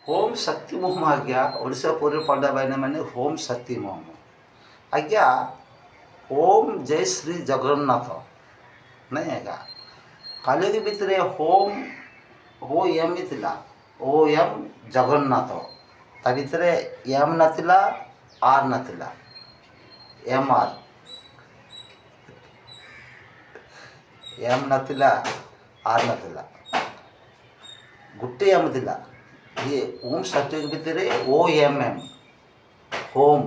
Home शक्ति मोहम आज्ञा ओडिशा पूरे पंडा भाई मैंने होम शक्ति मोहम आज्ञा ओम जय श्री जगन्नाथ नहीं आज्ञा काली के भितर होम ओ एम इतला ओ एम जगन्नाथ ता भितर एम नथिला आर नथिला एम आर एम नथिला आर नथिला गुट्टे एम थिला ये ओम शक्ति भितर ओ एम एम होम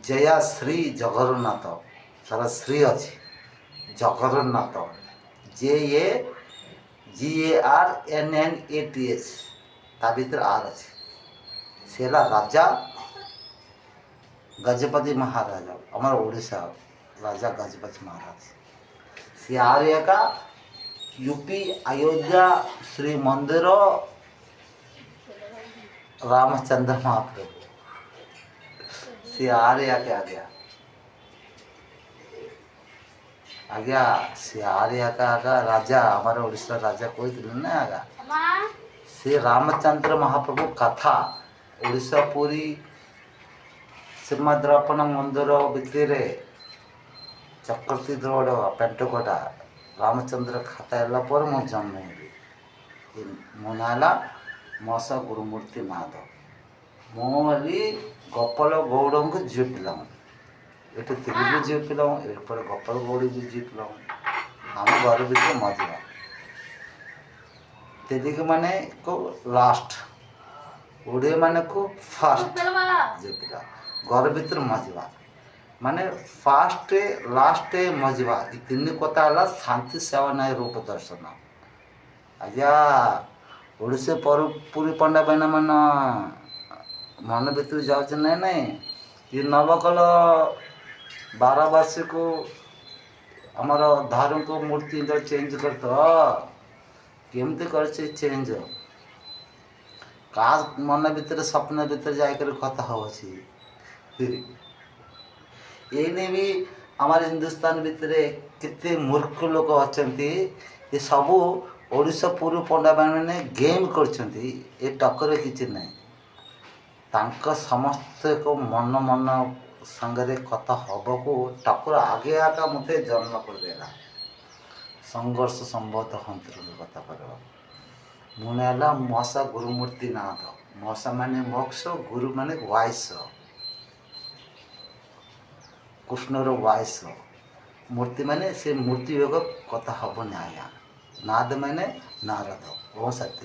जया श्री जगन्नाथ सारा श्री अच्छी Jagannath J A G A R N N A T H ता भीतर आर अच्छी सेला राजा गजपति महाराजा हमारा ओडिशा राजा गजपति महाराज सी आर का यूपी अयोध्या श्री मंदिर रामचंद्र महाप्रभु सी आर्या के आ गया सी आर्या का आगा राजा हमारे ओडिशा राजा कोई ना आगा से रामचंद्र महाप्रभु कथा ओडिशा पूरी सिंहद्रापण मंदिर भितर चक्रती रोड पेंटकोटा रामचंद्र खाता है मो जन्म मो नाला मौसा गुरुमूर्ति माधव मोली गोपाल गौड़ को झील पिला ये तेलुगु झील पिला एपटे गोपाल गौड़ भी झील पिला आम घर भर मजवा तेलुगु माने को लास्ट ओडिया माने को फास्ट झील पिला घर भर मजवा माने फास्ट लास्ट मजवा ये तीन कथा है शांति सेवा नाय रूप दर्शन आज्ञा ओडिशा पूरी पंडा बहना मान मन भर जाऊँ ना नहीं ये नवकल 12 वर्ष को आमर धारू को मूर्ति चेंज कर केमती कर चेंज का मन भर स्वप्न भर जाकर कथा हो ये भी हमारे हिंदुस्तान भितर केते मूर्ख लोक अच्छा ये सबू ओडिशा पूर्व पंडा मैंने गेम कर टक्कर किसी ना तांका समस्त को मन मन संगे कथा हब को टक्कर आगे आका मत जन्म कर देला संघर्ष संबद्ध हंतर कथा कर मुना मौसा गुरुमूर्ति नाथ मौसा माने मोक्ष गुरु माने वायस कृष्णर वायस मूर्ति माने से मूर्ति योग कथा हब न्याय नाद माने नारद ओ सत्य।